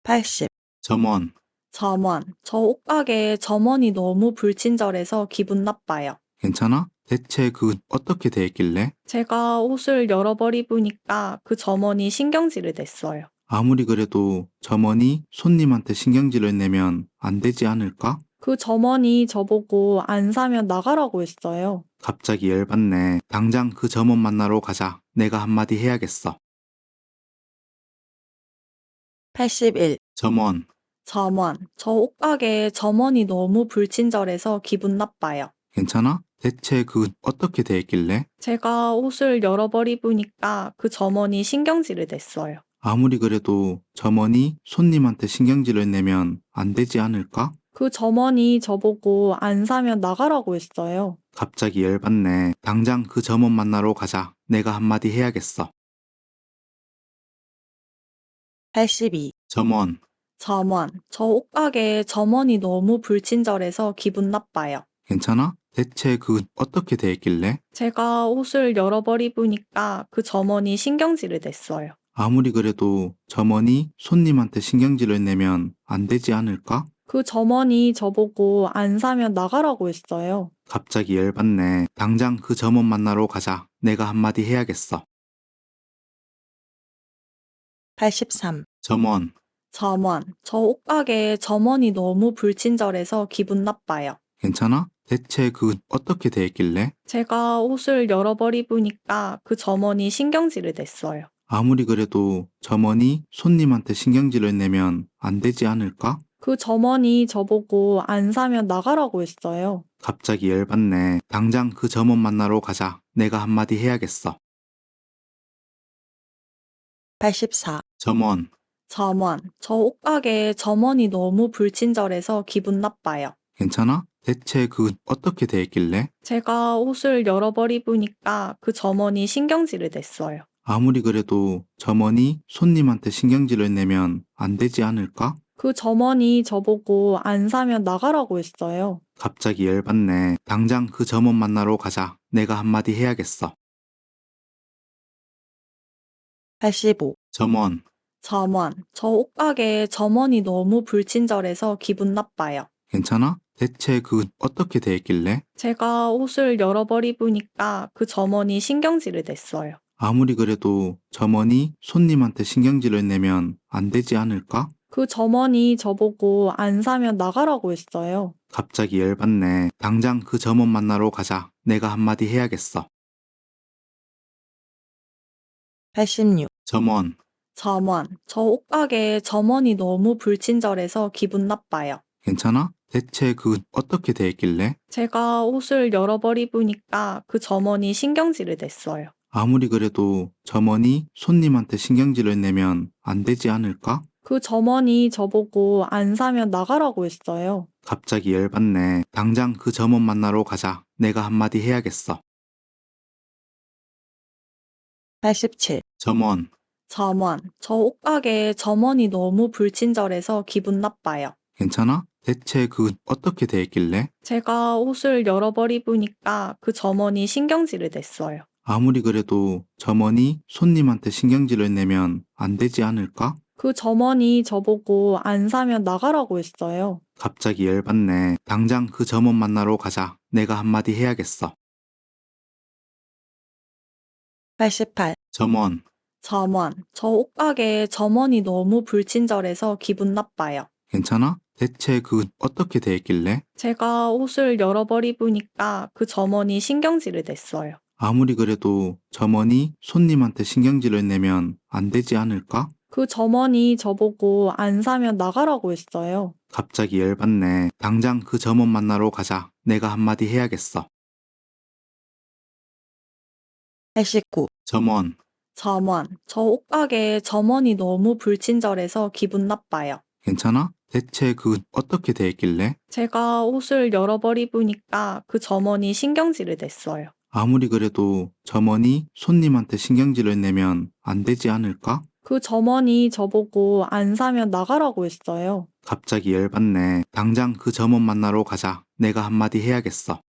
80. 점원, 점원, 저 옷가게 점원이 너무 불친절해서 기분 나빠요. 괜찮아? 대체 어떻게 됐길래? 제가 옷을 여러 벌 입으니까 그 점원이 신경질을 냈어요. 아무리 그래도 점원이 손님한테 신경질을 내면 안 되지 않을까? 그 점원이 저보고 안 사면 나가라고 했어요. 갑자기 열받네. 당장 그 점원 만나러 가자. 내가 한마디 해야겠어. 81. 점원, 점원, 저 옷가게 점원이 너무 불친절해서 기분 나빠요. 괜찮아? 대체 어떻게 됐길래? 제가 옷을 여러 벌 입으니까 그 점원이 신경질을 냈어요. 아무리 그래도 점원이 손님한테 신경질을 내면 안 되지 않을까? 그 점원이 저보고 안 사면 나가라고 했어요. 갑자기 열받네. 당장 그 점원 만나러 가자. 내가 한마디 해야겠어. 82. 점원, 점원, 저 옷가게 점원이 너무 불친절해서 기분 나빠요. 괜찮아? 대체 어떻게 됐길래? 제가 옷을 여러 벌 입으니까 그 점원이 신경질을 냈어요. 아무리 그래도 점원이 손님한테 신경질을 내면 안 되지 않을까? 그 점원이 저보고 안 사면 나가라고 했어요. 갑자기 열받네. 당장 그 점원 만나러 가자. 내가 한마디 해야겠어. 83. 점원, 점원, 저 옷가게 점원이 너무 불친절해서 기분 나빠요. 괜찮아? 대체 어떻게 대했길래? 제가 옷을 여러 벌 입으니까 그 점원이 신경질을 냈어요. 아무리 그래도 점원이 손님한테 신경질을 내면 안 되지 않을까? 그 점원이 저보고 안 사면 나가라고 했어요. 갑자기 열받네. 당장 그 점원 만나러 가자. 내가 한마디 해야겠어. 84. 점원, 점원, 저 옷가게 점원이 너무 불친절해서 기분 나빠요. 괜찮아? 대체 어떻게 대했길래? 제가 옷을 여러 벌 입으니까 그 점원이 신경질을 냈어요. 아무리 그래도 점원이 손님한테 신경질을 내면 안 되지 않을까? 그 점원이 저보고 안 사면 나가라고 했어요. 갑자기 열받네. 당장 그 점원 만나러 가자. 내가 한마디 해야겠어. 85. 점원, 점원, 저 옷가게 점원이 너무 불친절해서 기분 나빠요. 괜찮아? 대체 어떻게 대했길래? 제가 옷을 여러 벌 입으니까 그 점원이 신경질을 냈어요. 아무리 그래도 점원이 손님한테 신경질을 내면 안 되지 않을까? 그 점원이 저보고 안 사면 나가라고 했어요. 갑자기 열받네. 당장 그 점원 만나러 가자. 내가 한마디 해야겠어. 86. 점원, 점원, 저 옷가게 점원이 너무 불친절해서 기분 나빠요. 괜찮아? 대체 어떻게 대했길래? 제가 옷을 여러 벌 입으니까 그 점원이 신경질을 냈어요. 아무리 그래도 점원이 손님한테 신경질을 내면 안 되지 않을까? 그 점원이 저보고 안 사면 나가라고 했어요. 갑자기 열받네. 당장 그 점원 만나러 가자. 내가 한마디 해야겠어. 87. 점원, 점원, 저 옷가게 점원이 너무 불친절해서 기분 나빠요. 괜찮아? 대체 어떻게 대했길래? 제가 옷을 여러 벌 입으니까 그 점원이 신경질을 냈어요. 아무리 그래도 점원이 손님한테 신경질을 내면 안 되지 않을까? 그 점원이 저보고 안 사면 나가라고 했어요. 갑자기 열받네. 당장 그 점원 만나러 가자. 내가 한마디 해야겠어. 88. 점원, 점원, 저 옷가게 점원이 너무 불친절해서 기분 나빠요. 괜찮아? 대체 어떻게 대했길래? 제가 옷을 여러 벌 입으니까 그 점원이 신경질을 냈어요. 아무리 그래도 점원이 손님한테 신경질을 내면 안 되지 않을까? 그 점원이 저보고 안 사면 나가라고 했어요. 갑자기 열받네. 당장 그 점원 만나러 가자. 내가 한마디 해야겠어. 89. 점원, 점원, 저 옷가게 점원이 너무 불친절해서 기분 나빠요. 괜찮아? 대체 어떻게 대했길래? 제가 옷을 여러 벌 입으니까 그 점원이 신경질을 냈어요. 아무리 그래도 점원이 손님한테 신경질을 내면 안 되지 않을까? 그 점원이 저보고 안 사면 나가라고 했어요. 갑자기 열받네. 당장 그 점원 만나러 가자. 내가 한마디 해야겠어.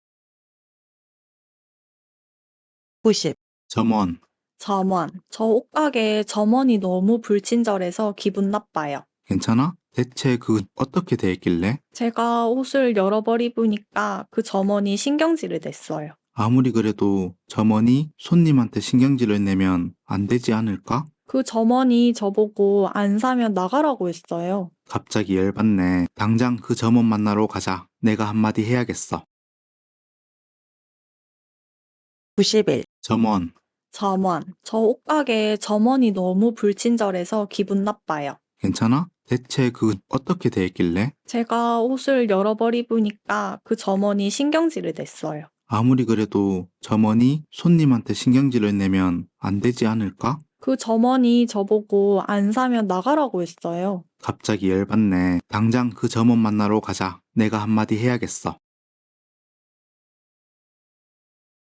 90. 점원, 점원, 저 옷가게 점원이 너무 불친절해서 기분 나빠요. 괜찮아? 대체 어떻게 대했길래? 제가 옷을 여러 벌 입으니까 그 점원이 신경질을 냈어요. 아무리 그래도 점원이 손님한테 신경질을 내면 안 되지 않을까? 그 점원이 저보고 안 사면 나가라고 했어요. 갑자기 열받네. 당장 그 점원 만나러 가자. 내가 한마디 해야겠어. 91. 점원, 점원, 저 옷가게 점원이 너무 불친절해서 기분 나빠요. 괜찮아? 대체 어떻게 대했길래? 제가 옷을 여러 벌 입으니까 그 점원이 신경질을 냈어요. 아무리 그래도 점원이 손님한테 신경질을 내면 안 되지 않을까? 그 점원이 저보고 안 사면 나가라고 했어요. 갑자기 열받네. 당장 그 점원 만나러 가자. 내가 한마디 해야겠어.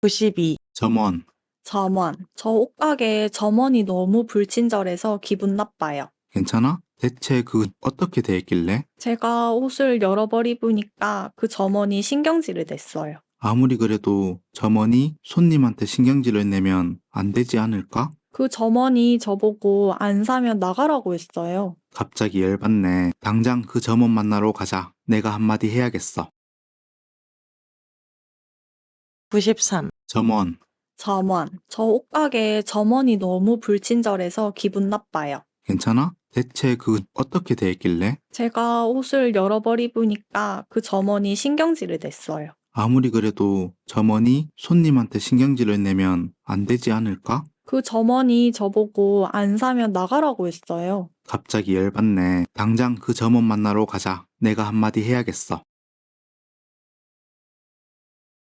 92. 점원, 점원, 저 옷가게 점원이 너무 불친절해서 기분 나빠요. 괜찮아? 대체 어떻게 대했길래? 제가 옷을 여러 벌 입으니까 그 점원이 신경질을 냈어요. 아무리 그래도 점원이 손님한테 신경질을 내면 안 되지 않을까? 그 점원이 저보고 안 사면 나가라고 했어요. 갑자기 열받네. 당장 그 점원 만나러 가자. 내가 한마디 해야겠어. 93. 점원, 점원, 저 옷가게 점원이 너무 불친절해서 기분 나빠요. 괜찮아? 대체 어떻게 대했길래? 제가 옷을 여러 벌 입으니까 그 점원이 신경질을 냈어요. 아무리 그래도 점원이 손님한테 신경질을 내면 안 되지 않을까? 그 점원이 저보고 안 사면 나가라고 했어요. 갑자기 열받네. 당장 그 점원 만나러 가자. 내가 한마디 해야겠어.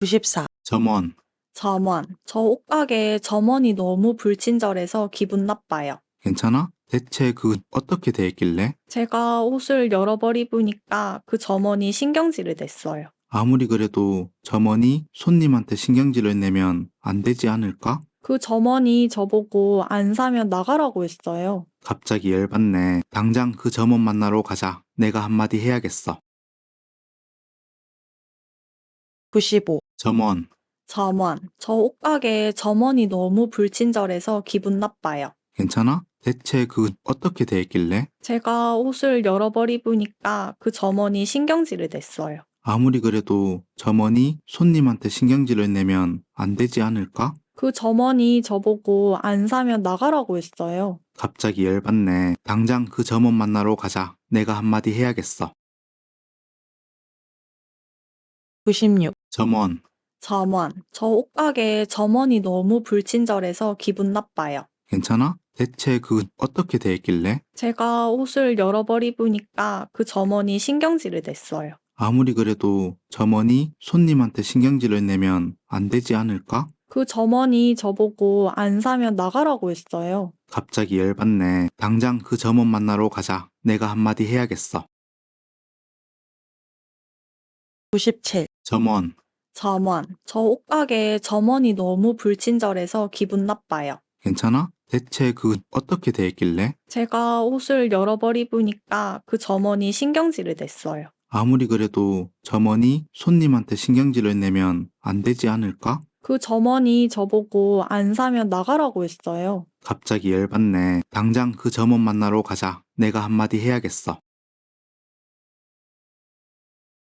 94. 점원, 점원, 저 옷가게 점원이 너무 불친절해서 기분 나빠요. 괜찮아? 대체 어떻게 대했길래? 제가 옷을 여러 벌 입으니까 그 점원이 신경질을 냈어요. 아무리 그래도 점원이 손님한테 신경질을 내면 안 되지 않을까? 그 점원이 저보고 안 사면 나가라고 했어요. 갑자기 열받네. 당장 그 점원 만나러 가자. 내가 한마디 해야겠어. 95. 점원, 점원, 저 옷가게 점원이 너무 불친절해서 기분 나빠요. 괜찮아? 대체 어떻게 대했길래? 제가 옷을 여러 벌 입으니까 그 점원이 신경질을 냈어요. 아무리 그래도 점원이 손님한테 신경질을 내면 안 되지 않을까? 그 점원이 저보고 안 사면 나가라고 했어요. 갑자기 열받네. 당장 그 점원 만나러 가자. 내가 한마디 해야겠어. 96. 점원, 점원, 저 옷가게 점원이 너무 불친절해서 기분 나빠요. 괜찮아? 대체 어떻게 대했길래? 제가 옷을 여러 벌 입으니까 그 점원이 신경질을 냈어요. 아무리 그래도 점원이 손님한테 신경질을 내면 안 되지 않을까? 그 점원이 저보고 안 사면 나가라고 했어요. 갑자기 열받네. 당장 그 점원 만나러 가자. 내가 한마디 해야겠어. 97. 점원, 점원, 저 옷가게 점원이 너무 불친절해서 기분 나빠요. 괜찮아? 대체 어떻게 대했길래? 제가 옷을 여러 벌 입으니까 그 점원이 신경질을 냈어요. 아무리 그래도 점원이 손님한테 신경질을 내면 안 되지 않을까? 그 점원이 저보고 안 사면 나가라고 했어요. 갑자기 열받네. 당장 그 점원 만나러 가자. 내가 한마디 해야겠어.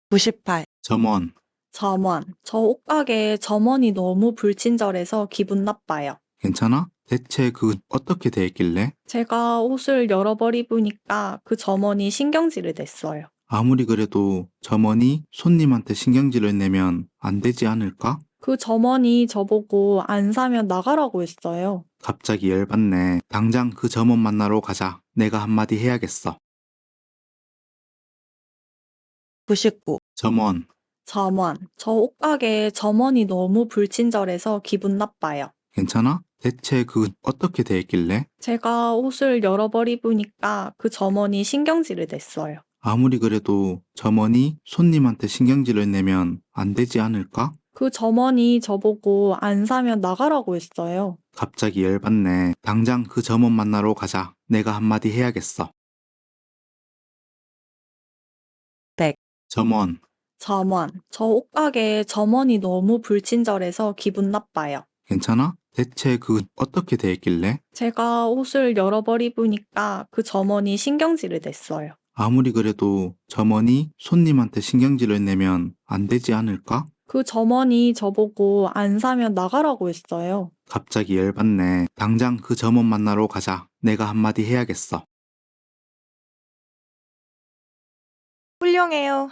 98. 점원, 점원, 저 옷가게 점원이 너무 불친절해서 기분 나빠요. 괜찮아? 대체 어떻게 대했길래? 제가 옷을 여러 벌 입으니까 그 점원이 신경질을 냈어요. 아무리 그래도 점원이 손님한테 신경질을 내면 안 되지 않을까? 그 점원이 저보고 안 사면 나가라고 했어요. 갑자기 열받네. 당장 그 점원 만나러 가자. 내가 한마디 해야겠어. 99. 점원, 점원, 저 옷가게 점원이 너무 불친절해서 기분 나빠요. 괜찮아? 대체 어떻게 대했길래? 제가 옷을 여러 벌 입으니까 그 점원이 신경질을 냈어요. 아무리 그래도 점원이 손님한테 신경질을 내면 안 되지 않을까? 그 점원이 저보고 안 사면 나가라고 했어요. 갑자기 열받네. 당장 그 점원 만나러 가자. 내가 한마디 해야겠어. 100. 점원, 점원, 저 옷가게 점원이 너무 불친절해서 기분 나빠요. 괜찮아? 대체 어떻게 대했길래? 제가 옷을 여러 벌 입으니까 그 점원이 신경질을 냈어요. 아무리 그래도 점원이 손님한테 신경질을 내면 안 되지 않을까? 그 점원이 저보고 안 사면 나가라고 했어요. 갑자기 열받네. 당장 그 점원 만나러 가자. 내가 한마디 해야겠어. 훌륭해요.